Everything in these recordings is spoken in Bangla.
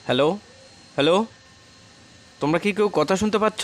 হ্যালো হ্যালো, তোমরা কি কেউ কথা শুনতে পাচ্ছ?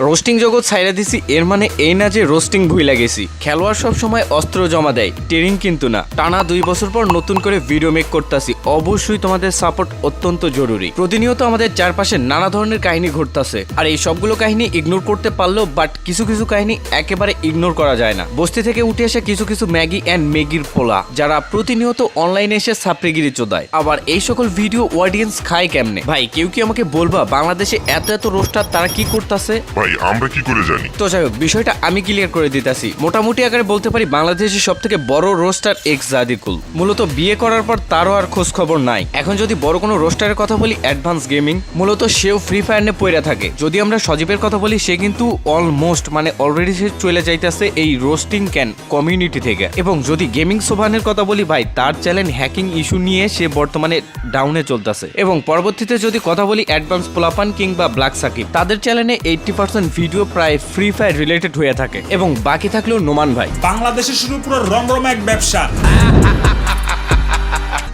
রোস্টিং জগৎ ছাইরা দিছি এর মানে এই না যে রোস্টিং ভুইলা গেছি। খেলোয়াড় সব সময় অস্ত্র জমা দেয়, ট্রেনিং কিন্তু না। টানা 2 বছর পর নতুন করে ভিডিও মেক করতেছি, অবশ্যই তোমাদের সাপোর্ট অত্যন্ত জরুরি। প্রতিনিয়ত আমাদের চারপাশে নানা ধরনের কাহিনী ঘটতেছে, আর এই সবগুলো কাহিনী ইগনোর করতে পারলেও বাট কিছু কিছু কাহিনী একেবারে ইগনোর করা যায় না। বস্তি থেকে উঠে এসে কিছু কিছু ম্যাগি অ্যান্ড মেগির পোলা যারা প্রতিনিয়ত অনলাইনে এসে সাপ্রিগিরি চোদায়। আবার এই সকল ভিডিও অডিয়েন্স খায় কেমনে? ভাই কেউ কি আমাকে বলবা বাংলাদেশে এত এত রোস্টার তারা কি করতেছে? ভাই আমরা কি করে জানি? তো যাই হোক, বিষয়টা আমি ক্লিয়ার করে দিতেছি। মোটামুটি আকারে বলতে পারি বাংলাদেশের সব থেকে বড় রোস্টার এক্স জাদিকুল। মূলত বিয়ে করার পর তারও আর খোঁজ খবর নাই। এখন যদি বড় কোনো রোস্টারের কথা বলি, অ্যাডভান্স গেমিং, মূলত সেও ফ্রি ফায়ার নিয়ে পড়ে থাকে। যদি আমরা সজীবের কথা বলি, সে কিন্তু অলমোস্ট অলরেডি সে চলে যাইতেছে এই রোস্টিং ক্যান কমিউনিটি থেকে। এবং যদি গেমিং সোভানের কথা বলি, ভাই তার চ্যানেল হ্যাকিং ইস্যু নিয়ে সে বর্তমানে ডাউনে চলতেছে। এবং পরবর্তীতে যদি কথা বলি অ্যাডভান্স পোলাপান কিংবা ব্ল্যাক সাকিব, তাদের চ্যানেলে 80% ভিডিও প্রায় ফ্রি ফায়ার রিলেটেড হয়ে থাকে। এবং বাকি থাকলেও নোমান ভাই। বাংলাদেশে শুরু পুরো রমরমা এক ব্যবসা।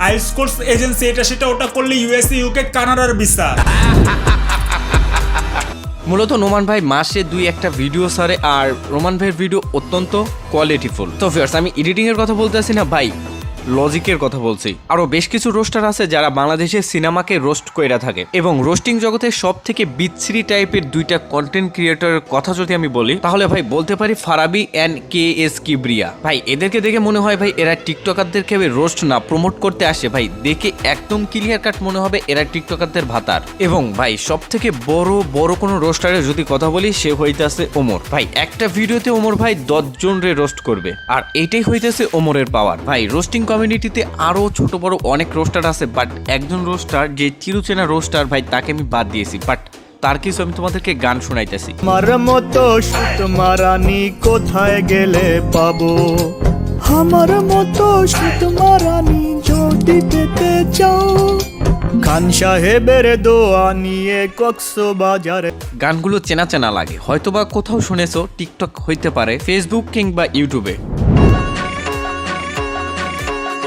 আইসকোর্স এজেন্সি, এটা সেটা ওটা করলে ইউএসএ, ইউকে, কানাডার ভিসা। মূলত নোমান ভাই মাসে 2-1টা ভিডিও ছাড়ে, আর নোমান ভাইয়ের ভিডিও অত্যন্ত কোয়ালিটিফুল। তো ভিউয়ার্স, আমি এডিটিং এর কথা বলতেছি না ভাই, লজিকের কথা বলছি। আরো বেশ কিছু রোস্টার আছে যারা বাংলাদেশের সিনেমাকে রোস্ট কইরা থাকে। এবং রোস্টিং জগতে সব থেকে বিচ্ছিরি টাইপের 2টা কন্টেন্ট ক্রিয়েটরের কথা যদি আমি বলি, তাহলে ভাই বলতে পারি ফারাবি অ্যান্ড KS কিবরিয়া। ভাই এদেরকে দেখে মনে হয় ভাই এরা টিকটকারদেরকে রোস্ট না প্রমোট করতে আসে। ভাই দেখে একদম ক্লিয়ার কাট মনে হবে এরা টিকটকারদের ভাতার। এবং ভাই সব থেকে বড় কোনো রোস্টারের যদি কথা বলি, সে হইতেছে ওমর। ভাই একটা ভিডিওতে ওমর ভাই 10 জন রে রোস্ট করবে, আর এইটাই হইতেছে ওমরের পাওয়ার। ভাই রোস্টিং কমিউনিটিতে আরো ছোট বড় অনেক রোস্টার আছে, বাট একজন রোস্টার যে চিরচেনা রোস্টার ভাই, তাকে আমি বাদ দিয়েছি। বাট তার কিছু আমি তোমাদেরকে গান শোনাইতেছি। আমার মতো সুত মারানি কোথায় গেলে পাবো? আমার মতো সুত মারানি যদি পেতে চাও, খান সাহেবের দোয়া নিয়ে কক্সবাজারে। গানগুলো চেনা চেনা লাগে, হয়তোবা কোথাও শুনেছো, টিকটক হইতে পারে, ফেসবুক কিংবা ইউটিউবে।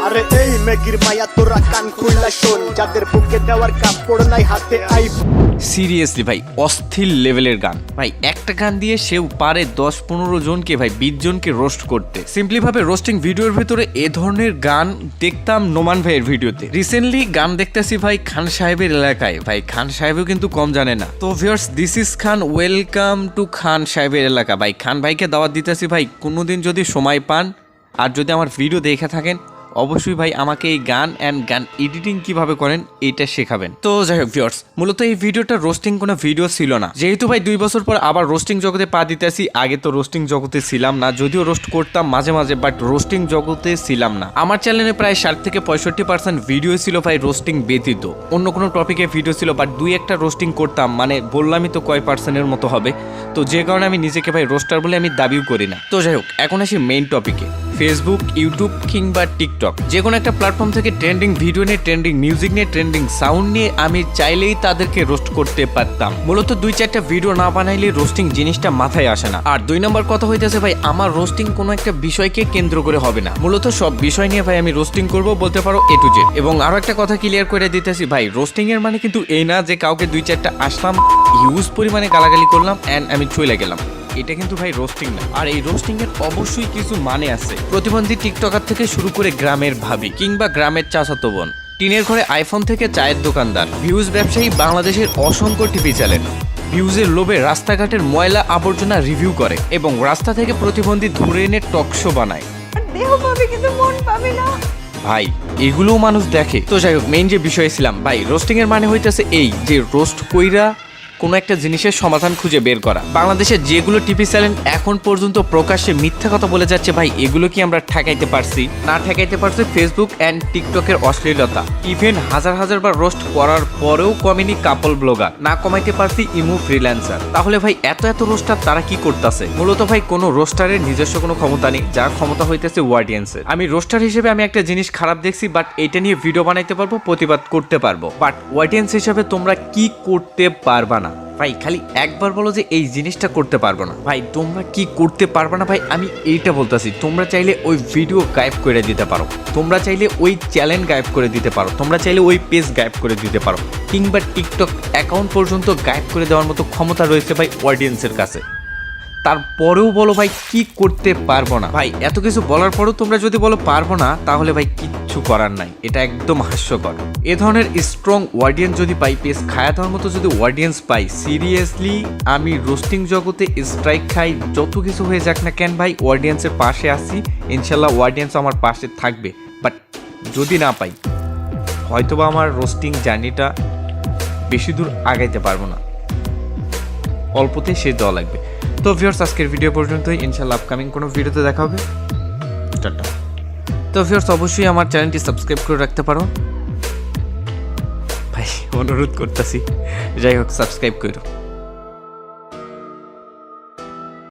আরে এই মেগির মায়া তোরা কান খুললা শোন, যাদের বুকে দেওয়ার কাপড় নাই হাতে আইফোন। সিরিয়াসলি ভাই অস্থির লেভেলের গান। ভাই একটা গান দিয়ে সেও পারে 10-15 জনকে, ভাই 20 জনকে রোস্ট করতে। সিম্পলি ভাবে রোস্টিং ভিডিওর ভিতরে এ ধরনের গান দেখতাম নোমান ভাইয়ের ভিডিওতে। রিসেন্টলি গান দেখতেছি ভাই খান সাহেবের এলাকায়। ভাই খান সাহেবও কিন্তু কম জানে না। তো viewers, this is Khan, welcome to Khan সাহেবের এলাকা। ভাই খান ভাইকে দাওয়াত দিতেছি, ভাই কোনোদিন যদি সময় পান আর যদি আমার ভিডিও দেখে থাকেন, অবশ্যই ভাই আমাকে এই গান এডিটিং কিভাবে করেন এটা শেখাবেন। তো যাই হোক ভিউয়ার্স, মূলত এই ভিডিওটা রোস্টিং কোনো ভিডিও ছিল না। যেহেতু ভাই 2 বছর পর আবার রোস্টিং জগতে পা দিতেছি, আগে তো রোস্টিং জগতে ছিলাম না, যদিও রোস্ট করতাম মাঝে মাঝে, বাট রোস্টিং জগতে ছিলাম না। আমার চ্যানেলে প্রায় 60 থেকে 65% ভিডিও ছিল ভাই রোস্টিং ব্যতীত, অন্য কোনো টপিকে ভিডিও ছিল, বাট 2-1টা রোস্টিং করতাম। বললামই তো কয় পার্সেন্টের মতো হবে। তো যে কারণে আমি নিজেকে ভাই রোস্টার বলে আমি দাবিও করি না। তো যাই হোক, এখন আসি মেইন টপিকে। ফেসবুক, ইউটিউব কিংবা টিকটক, যে কোনো একটা প্ল্যাটফর্ম থেকে ট্রেন্ডিং ভিডিও নিয়ে, ট্রেন্ডিং মিউজিক নিয়ে, ট্রেন্ডিং সাউন্ড নিয়ে আমি চাইলেই তাদেরকে রোস্ট করতে পারতাম। মূলত 2-4টা ভিডিও না বানাইলে রোস্টিং জিনিসটা মাথায় আসে না। আর 2 নম্বর কথা হইতেছে ভাই, আমার রোস্টিং কোনো একটা বিষয়কে কেন্দ্র করে হবে না। মূলত সব বিষয় নিয়ে ভাই আমি রোস্টিং করব, বলতে পারো A to Z। এবং আরো একটা কথা ক্লিয়ার করে দিতেছি ভাই, রোস্টিং এর মানে কিন্তু এই না যে কাউকে 2-4টা আসলাম, হিউজ পরিমাণে গালাগালি করলাম অ্যান্ড আমি চলে গেলাম। এটা কিন্তু ভাই রোস্টিং না। আর এই রোস্টিং এর অবশ্যই কিছু মানে আছে। প্রতিবন্ধী টিকটকার থেকে শুরু করে গ্রামের ভাবি কিংবা গ্রামের চাচাতো বোন, টিনের ঘরে আইফোন থেকে চায়ের দোকানদার, ভিউজ ব্যবসায়ী, বাংলাদেশের অসংখ্য টিভি চ্যানেল ভিউজের লোভে রাস্তাঘাটের ময়লা আবর্জনা রিভিউ করে এবং রাস্তা থেকে প্রতিবন্ধী ধরে এনে টক শো বানায়। দেহ পাবে কিন্তু মন পাবে না ভাই এগুলোও মানুষ দেখে। তো যাই হোক, মেইন যে বিষয় ছিলাম ভাই, রোস্টিং এর মানে হইতেছে এই যে রোস্ট কইরা কোনো একটা জিনিসের সমাধান খুঁজে বের করা। বাংলাদেশের যেগুলো টিভি চ্যানেল এখন পর্যন্ত প্রকাশ্যে মিথ্যা কথা বলে যাচ্ছে, ভাই এগুলো কি আমরা ঠেকাইতে পারছি? না ঠেকাইতে পারছি ফেসবুক অ্যান্ড টিকটকের অশ্লীলতা। ইভেন হাজার বার রোস্ট করার পরেও কমেনি কাপল ব্লগার, না কমাইতে পারছি ইমো ফ্রিল্যান্সার। তাহলে ভাই এত রোস্টার তারা কি করতেছে? মূলত ভাই কোনো রোস্টারের নিজস্ব কোনো ক্ষমতা নেই, যার ক্ষমতা হইতেছে অডিয়েন্সের। আমি রোস্টার হিসেবে আমি একটা জিনিস খারাপ দেখছি, বাট এটা নিয়ে ভিডিও বানাইতে পারবো, প্রতিবাদ করতে পারবো, বাট অডিয়েন্স হিসেবে তোমরা কি করতে পারবা না। না ভাই, খালি একবার বলো যে এই জিনিসটা করতে পারবো না। ভাই তোমরা কি করতে পারবে না ভাই, আমি এইটা বলতেছি। তোমরা চাইলে ওই ভিডিও গায়েব করে দিতে পারো, তোমরা চাইলে ওই চ্যানেল গায়েব করে দিতে পারো, তোমরা চাইলে ওই পেজ গায়েব করে দিতে পারো, কিংবা টিকটক অ্যাকাউন্ট পর্যন্ত গায়েব করে দেওয়ার মতো ক্ষমতা রয়েছে ভাই অডিয়েন্সের কাছে। তারপরেও বলো ভাই কি করতে পারবো না। ভাই এত কিছু বলার পরেও তোমরা যদি বলো পারবো না, তাহলে ভাই কিচ্ছু করার নাই, এটা একদম হাস্যকর। এ ধরনের স্ট্রং অডিয়েন্স যদি পাই, পেস খায়া দেওয়ার মতো যদি অডিয়েন্স পাই, সিরিয়াসলি আমি রোস্টিং জগতে স্ট্রাইক খাই, যত কিছু হয়ে যাক না কেন ভাই, অডিয়েন্সের পাশে আসি, ইনশাল্লাহ অডিয়েন্স আমার পাশে থাকবে। বাট যদি না পাই, হয়তোবা আমার রোস্টিং জার্নিটা বেশি দূর আগাইতে পারবো না, অল্পতেই শেষ দেওয়া লাগবে। তো ভিউয়ার্স, আজকের ভিডিও পর্যন্তই, ইনশাল্লাহ আপকামিং কোনো ভিডিওতে দেখা হবে। টাটা। তো ভিউয়ার্স, অবশ্যই আমার চ্যানেলটি সাবস্ক্রাইব করে রাখতে পারো ভাই, অনুরোধ করতেছি। যাই হোক, সাবস্ক্রাইব করো।